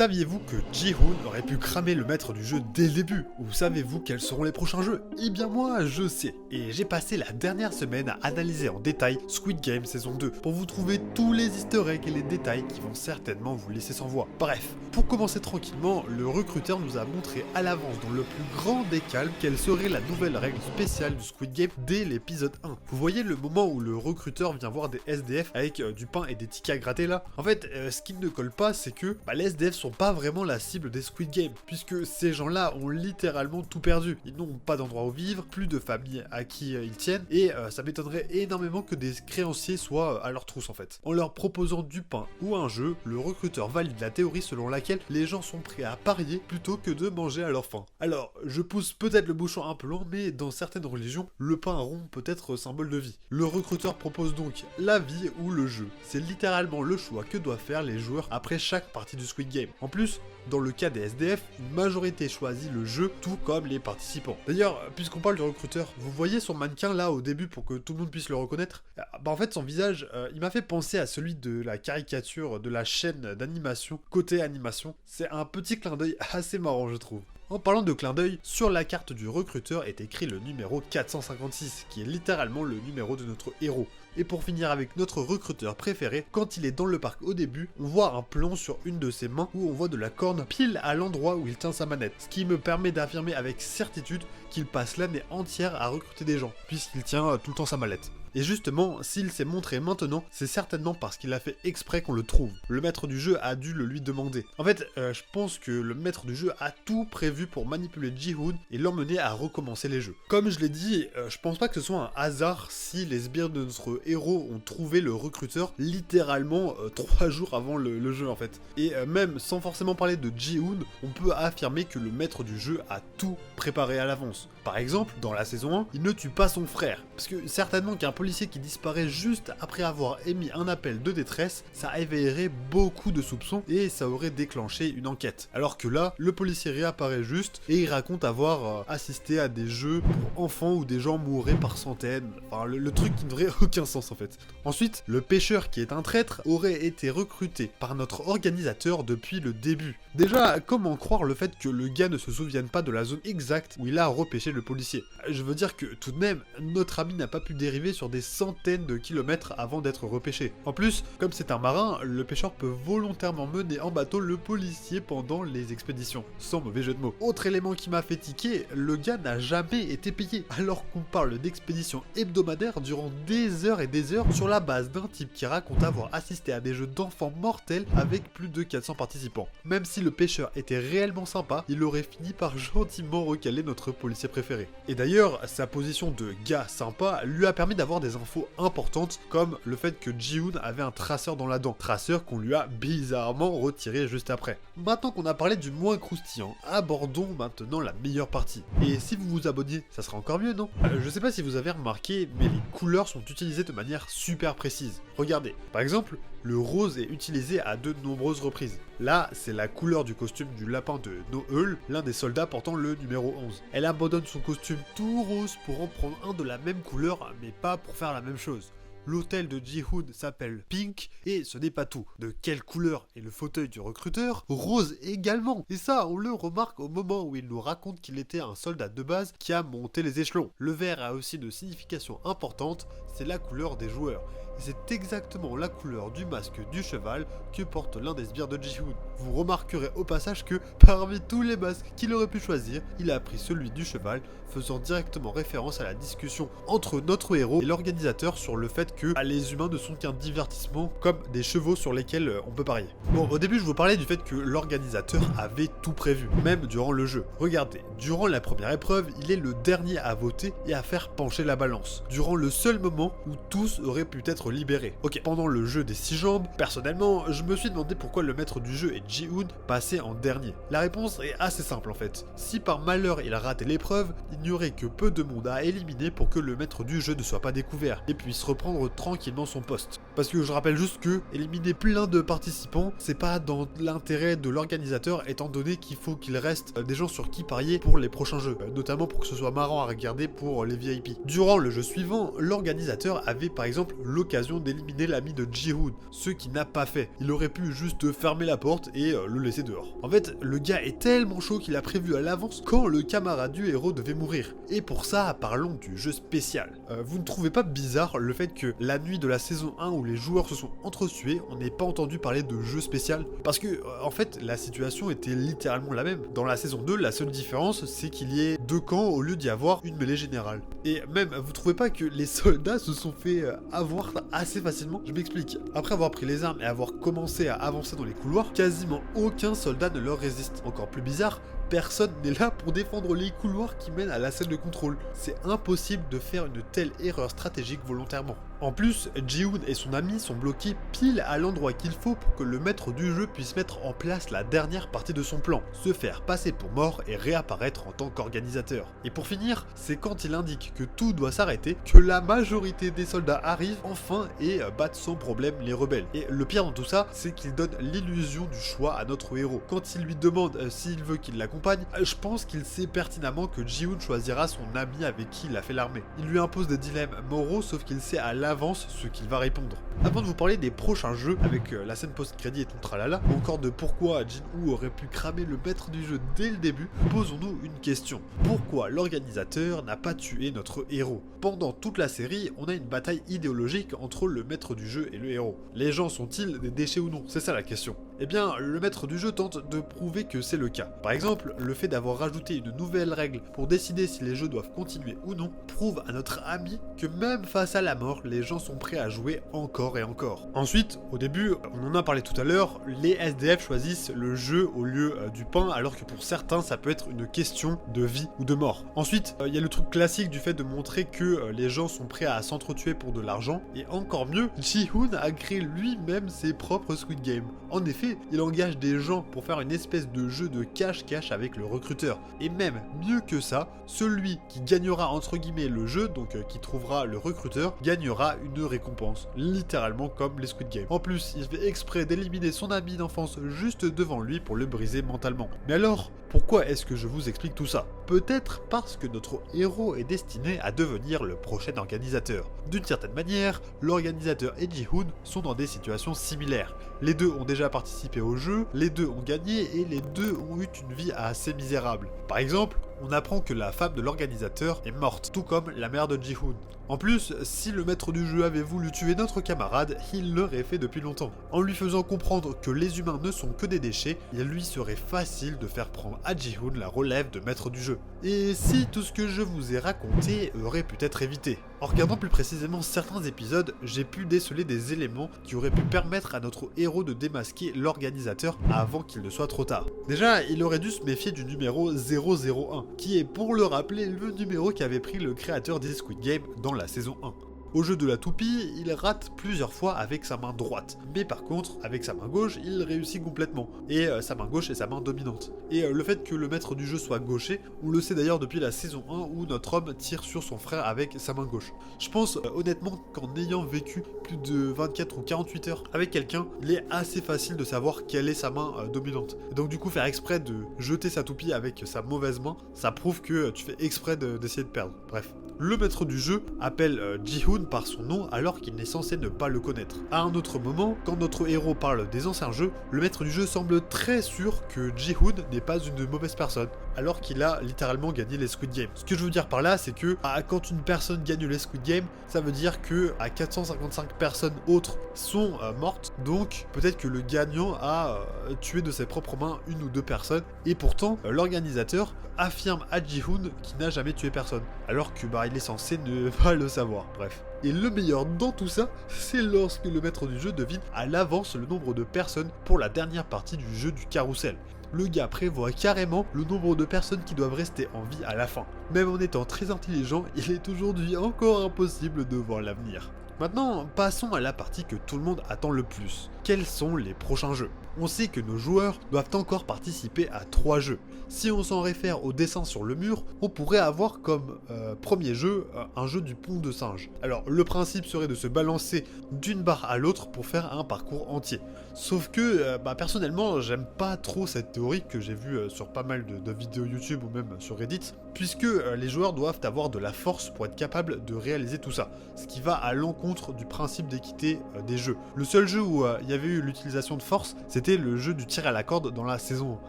Saviez-vous que Ji-Hoon aurait pu cramer le maître du jeu dès le début? Ou savez-vous quels seront les prochains jeux? Eh bien moi, je sais. Et j'ai passé la dernière semaine à analyser en détail Squid Game saison 2 pour vous trouver tous les easter eggs et les détails qui vont certainement vous laisser sans voix. Bref, pour commencer tranquillement, le recruteur nous a montré à l'avance dans le plus grand des calmes quelle serait la nouvelle règle spéciale du Squid Game dès l'épisode 1. Vous voyez le moment où le recruteur vient voir des SDF avec du pain et des tickets à gratter là? En fait, ce qui ne colle pas, c'est que les SDF sont pas vraiment la cible des Squid Game, puisque ces gens-là ont littéralement tout perdu. Ils n'ont pas d'endroit où vivre, plus de famille à qui ils tiennent, et ça m'étonnerait énormément que des créanciers soient à leur trousse en fait. En leur proposant du pain ou un jeu, le recruteur valide la théorie selon laquelle les gens sont prêts à parier plutôt que de manger à leur faim. Alors, je pousse peut-être le bouchon un peu loin, mais dans certaines religions, le pain rond peut être symbole de vie. Le recruteur propose donc la vie ou le jeu. C'est littéralement le choix que doivent faire les joueurs après chaque partie du Squid Game. En plus, dans le cas des SDF, une majorité choisit le jeu, tout comme les participants. D'ailleurs, puisqu'on parle du recruteur, vous voyez son mannequin là au début pour que tout le monde puisse le reconnaître? En fait, son visage, il m'a fait penser à celui de la caricature de la chaîne d'animation, Côté Animation. C'est un petit clin d'œil assez marrant, je trouve. En parlant de clin d'œil, sur la carte du recruteur est écrit le numéro 456, qui est littéralement le numéro de notre héros. Et pour finir avec notre recruteur préféré, quand il est dans le parc au début, on voit un plan sur une de ses mains où on voit de la corne pile à l'endroit où il tient sa manette. Ce qui me permet d'affirmer avec certitude qu'il passe l'année entière à recruter des gens, puisqu'il tient tout le temps sa mallette. Et justement, s'il s'est montré maintenant, c'est certainement parce qu'il a fait exprès qu'on le trouve. Le maître du jeu a dû le lui demander. En fait, je pense que le maître du jeu a tout prévu pour manipuler Ji-Hoon et l'emmener à recommencer les jeux. Comme je l'ai dit, je pense pas que ce soit un hasard si les sbires de notre héros ont trouvé le recruteur littéralement 3 jours avant le jeu en fait. Et même sans forcément parler de Ji-Hoon, on peut affirmer que le maître du jeu a tout préparé à l'avance. Par exemple, dans la saison 1, il ne tue pas son frère, parce que certainement qu'un policier qui disparaît juste après avoir émis un appel de détresse, ça éveillerait beaucoup de soupçons et ça aurait déclenché une enquête. Alors que là, le policier réapparaît juste et il raconte avoir assisté à des jeux pour enfants où des gens mouraient par centaines. Enfin, le truc qui n'aurait aucun sens en fait. Ensuite, le pêcheur qui est un traître aurait été recruté par notre organisateur depuis le début. Déjà, comment croire le fait que le gars ne se souvienne pas de la zone exacte où il a repêché le policier? Je veux dire que tout de même, notre ami n'a pas pu dériver sur des centaines de kilomètres avant d'être repêché. En plus, comme c'est un marin, le pêcheur peut volontairement mener en bateau le policier pendant les expéditions, sans mauvais jeu de mots. Autre élément qui m'a fait tiquer, le gars n'a jamais été payé, alors qu'on parle d'expéditions hebdomadaires durant des heures et des heures sur la base d'un type qui raconte avoir assisté à des jeux d'enfants mortels avec plus de 400 participants. Même si le pêcheur était réellement sympa, il aurait fini par gentiment recaler notre policier préféré. Et d'ailleurs, sa position de gars sympa lui a permis d'avoir des infos importantes comme le fait que Ji-Hoon avait un traceur dans la dent, traceur qu'on lui a bizarrement retiré juste après. Maintenant qu'on a parlé du moins croustillant, abordons maintenant la meilleure partie. Et si vous vous abonniez, ça sera encore mieux, non? Je sais pas si vous avez remarqué, mais les couleurs sont utilisées de manière super précise. Regardez, par exemple, le rose est utilisé à de nombreuses reprises. Là, c'est la couleur du costume du lapin de Noeul, l'un des soldats portant le numéro 11. Elle abandonne son costume tout rose pour en prendre un de la même couleur, mais pas pour faire la même chose. L'hôtel de Ji-Hoon s'appelle Pink, et ce n'est pas tout. De quelle couleur est le fauteuil du recruteur? Rose également. Et ça, on le remarque au moment où il nous raconte qu'il était un soldat de base qui a monté les échelons. Le vert a aussi une signification importante, c'est la couleur des joueurs. Et c'est exactement la couleur du masque du cheval que porte l'un des sbires de Ji-Hoon. Vous remarquerez au passage que, parmi tous les masques qu'il aurait pu choisir, il a pris celui du cheval, faisant directement référence à la discussion entre notre héros et l'organisateur sur le fait que les humains ne sont qu'un divertissement, comme des chevaux sur lesquels on peut parier. Bon, au début je vous parlais du fait que l'organisateur avait tout prévu, même durant le jeu. Regardez, durant la première épreuve, il est le dernier à voter et à faire pencher la balance, durant le seul moment où tous auraient pu être libérés. Ok, pendant le jeu des 6 jambes, personnellement, je me suis demandé pourquoi le maître du jeu et Ji-Hoon passaient en dernier. La réponse est assez simple en fait. Si par malheur il ratait l'épreuve, il n'y aurait que peu de monde à éliminer pour que le maître du jeu ne soit pas découvert et puisse reprendre tranquillement son poste. Parce que je rappelle juste que éliminer plein de participants, c'est pas dans l'intérêt de l'organisateur, étant donné qu'il faut qu'il reste des gens sur qui parier pour les prochains jeux, notamment pour que ce soit marrant à regarder pour les VIP. Durant le jeu suivant, l'organisateur avait par exemple l'occasion d'éliminer l'ami de Ji-hoon, ce qu'il n'a pas fait. Il aurait pu juste fermer la porte et le laisser dehors. En fait, le gars est tellement chaud qu'il a prévu à l'avance quand le camarade du héros devait mourir. Et pour ça, parlons du jeu spécial. Vous ne trouvez pas bizarre le fait que la nuit de la saison 1 où les joueurs se sont entretués, on n'ait pas entendu parler de jeu spécial? Parce que, en fait, la situation était littéralement la même. Dans la saison 2, la seule différence, c'est qu'il y ait 2 camps au lieu d'y avoir une mêlée générale. Et même, vous trouvez pas que les soldats se sont fait avoir assez facilement? Je m'explique. Après avoir pris les armes et avoir commencé à avancer dans les couloirs, quasiment aucun soldat ne leur résiste. Encore plus bizarre, personne n'est là pour défendre les couloirs qui mènent à la salle de contrôle. C'est impossible de faire une telle erreur stratégique volontairement. En plus, Ji-hoon et son ami sont bloqués pile à l'endroit qu'il faut pour que le maître du jeu puisse mettre en place la dernière partie de son plan, se faire passer pour mort et réapparaître en tant qu'organisateur. Et pour finir, c'est quand il indique que tout doit s'arrêter que la majorité des soldats arrivent enfin et battent sans problème les rebelles. Et le pire dans tout ça, c'est qu'il donne l'illusion du choix à notre héros. Quand il lui demande s'il veut qu'il l'accompagne, je pense qu'il sait pertinemment que Ji-hoon choisira son ami avec qui il a fait l'armée. Il lui impose des dilemmes moraux, sauf qu'il sait à l'avance ce qu'il va répondre. Avant de vous parler des prochains jeux, avec la scène post-crédit et tout le tralala, ou encore de pourquoi Jin-woo aurait pu cramer le maître du jeu dès le début, posons-nous une question. Pourquoi l'organisateur n'a pas tué notre héros? Pendant toute la série, on a une bataille idéologique entre le maître du jeu et le héros. Les gens sont-ils des déchets ou non? C'est ça la question. Eh bien, le maître du jeu tente de prouver que c'est le cas. Par exemple, le fait d'avoir rajouté une nouvelle règle pour décider si les jeux doivent continuer ou non, prouve à notre ami que même face à la mort, les gens sont prêts à jouer encore et encore. Ensuite, au début, on en a parlé tout à l'heure, les SDF choisissent le jeu au lieu du pain, alors que pour certains, ça peut être une question de vie ou de mort. Ensuite, il y a le truc classique du fait de montrer que les gens sont prêts à s'entretuer pour de l'argent, et encore mieux, Ji-hoon a créé lui-même ses propres Squid Game. En effet, il engage des gens pour faire une espèce de jeu de cache-cache avec le recruteur. Et même mieux que ça, celui qui gagnera entre guillemets le jeu, donc qui trouvera le recruteur, gagnera une récompense. Littéralement comme les Squid Game. En plus, il fait exprès d'éliminer son ami d'enfance juste devant lui pour le briser mentalement. Mais alors, pourquoi est-ce que je vous explique tout ça? Peut-être parce que notre héros est destiné à devenir le prochain organisateur. D'une certaine manière, l'organisateur et Ji-hoon sont dans des situations similaires. Les deux ont déjà participé au jeu, les deux ont gagné et les deux ont eu une vie assez misérable. Par exemple, on apprend que la femme de l'organisateur est morte, tout comme la mère de Ji-hoon. En plus, si le maître du jeu avait voulu tuer notre camarade, il l'aurait fait depuis longtemps. En lui faisant comprendre que les humains ne sont que des déchets, il lui serait facile de faire prendre à Ji-hoon la relève de maître du jeu. Et si tout ce que je vous ai raconté aurait pu être évité? En regardant plus précisément certains épisodes, j'ai pu déceler des éléments qui auraient pu permettre à notre héros de démasquer l'organisateur avant qu'il ne soit trop tard. Déjà, il aurait dû se méfier du numéro 001, qui est pour le rappeler le numéro qu'avait pris le créateur des Squid Game dans la saison 1. Au jeu de la toupie, il rate plusieurs fois avec sa main droite, mais par contre, avec sa main gauche, il réussit complètement, et sa main gauche est sa main dominante. Et le fait que le maître du jeu soit gaucher, on le sait d'ailleurs depuis la saison 1 où notre homme tire sur son frère avec sa main gauche. Je pense honnêtement qu'en ayant vécu plus de 24 ou 48 heures avec quelqu'un, il est assez facile de savoir quelle est sa main dominante. Et donc du coup, faire exprès de jeter sa toupie avec sa mauvaise main, ça prouve que tu fais exprès d'essayer de perdre. Bref. Le maître du jeu appelle Ji-hoon par son nom alors qu'il n'est censé ne pas le connaître. À un autre moment, quand notre héros parle des anciens jeux, le maître du jeu semble très sûr que Ji-hoon n'est pas une mauvaise personne, alors qu'il a littéralement gagné les Squid Games. Ce que je veux dire par là, c'est que quand une personne gagne les Squid Games, ça veut dire que 455 personnes autres sont mortes, donc peut-être que le gagnant a tué de ses propres mains une ou deux personnes, et pourtant l'organisateur affirme à Ji-hoon qu'il n'a jamais tué personne, alors que il est censé ne pas le savoir, bref. Et le meilleur dans tout ça, c'est lorsque le maître du jeu devine à l'avance le nombre de personnes pour la dernière partie du jeu du carrousel. Le gars prévoit carrément le nombre de personnes qui doivent rester en vie à la fin. Même en étant très intelligent, il est aujourd'hui encore impossible de voir l'avenir. Maintenant, passons à la partie que tout le monde attend le plus. quels sont les prochains jeux. On sait que nos joueurs doivent encore participer à 3 jeux. Si on s'en réfère au dessin sur le mur, on pourrait avoir comme premier jeu un jeu du pont de singe. Alors le principe serait de se balancer d'une barre à l'autre pour faire un parcours entier. Sauf que personnellement j'aime pas trop cette théorie que j'ai vue sur pas mal de vidéos YouTube ou même sur Reddit, puisque les joueurs doivent avoir de la force pour être capables de réaliser tout ça, ce qui va à l'encontre du principe d'équité des jeux. Le seul jeu où il y avait eu l'utilisation de force, c'était le jeu du tir à la corde dans la saison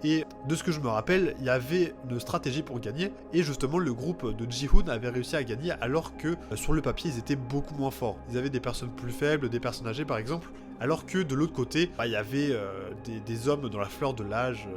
1. Et de ce que je me rappelle, il y avait une stratégie pour gagner, et justement le groupe de Ji-hoon avait réussi à gagner alors que sur le papier ils étaient beaucoup moins forts. Ils avaient des personnes plus faibles, des personnes âgées par exemple, alors que de l'autre côté, il y avait des hommes dans la fleur de l'âge.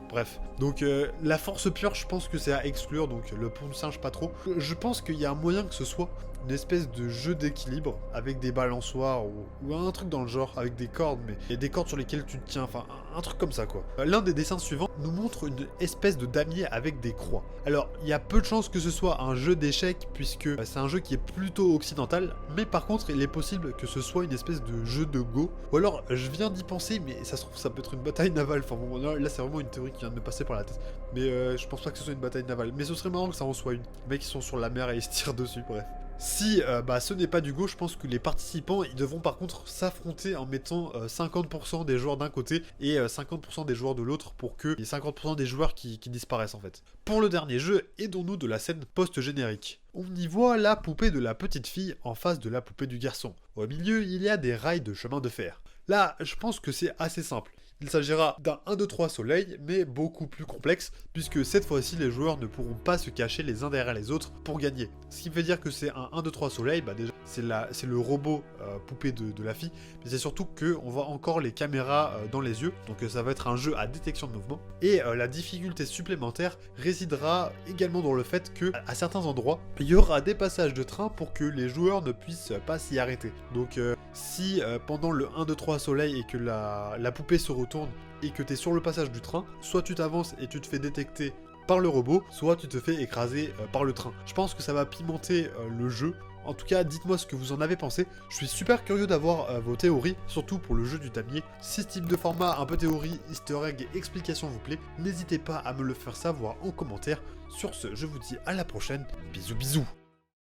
Bref, donc la force pure, je pense que c'est à exclure, donc le pont de singe pas trop. Je pense qu'il y a un moyen que ce soit une espèce de jeu d'équilibre avec des balançoires ou un truc dans le genre, avec des cordes, mais et des cordes sur lesquelles tu te tiens, enfin un truc comme ça quoi. L'un des dessins suivants nous montre une espèce de damier avec des croix. Alors il y a peu de chances que ce soit un jeu d'échecs puisque c'est un jeu qui est plutôt occidental, mais par contre il est possible que ce soit une espèce de jeu de Go, ou alors je viens d'y penser mais ça se trouve ça peut être une bataille navale, enfin bon là c'est vraiment une théorie qui vient de me passer par la tête, mais je pense pas que ce soit une bataille navale, mais ce serait marrant que ça en soit une. Les mecs ils sont sur la mer et ils se tirent dessus, bref. Si ce n'est pas du Go, je pense que les participants ils devront par contre s'affronter en mettant 50% des joueurs d'un côté et 50% des joueurs de l'autre pour que les 50% des joueurs qui disparaissent en fait. Pour le dernier jeu, aidons-nous de la scène post-générique. On y voit la poupée de la petite fille en face de la poupée du garçon. Au milieu, il y a des rails de chemin de fer. Là, je pense que c'est assez simple. Il s'agira d'un 1, 2, 3 soleil, mais beaucoup plus complexe, puisque cette fois-ci, les joueurs ne pourront pas se cacher les uns derrière les autres pour gagner. Ce qui veut dire que c'est un 1, 2, 3 soleil, déjà, c'est le robot poupée de la fille, mais c'est surtout qu'on voit encore les caméras dans les yeux, donc ça va être un jeu à détection de mouvement. Et la difficulté supplémentaire résidera également dans le fait que, à certains endroits, il y aura des passages de train pour que les joueurs ne puissent pas s'y arrêter. Donc si pendant le 1, 2, 3 soleil et que la poupée se retourne et que tu es sur le passage du train, soit tu t'avances et tu te fais détecter par le robot, soit tu te fais écraser par le train. Je pense que ça va pimenter le jeu. En tout cas, dites-moi ce que vous en avez pensé. Je suis super curieux d'avoir vos théories, surtout pour le jeu du damier. Si ce type de format, un peu théorie, easter egg et explication vous plaît, n'hésitez pas à me le faire savoir en commentaire. Sur ce, je vous dis à la prochaine. Bisous bisous.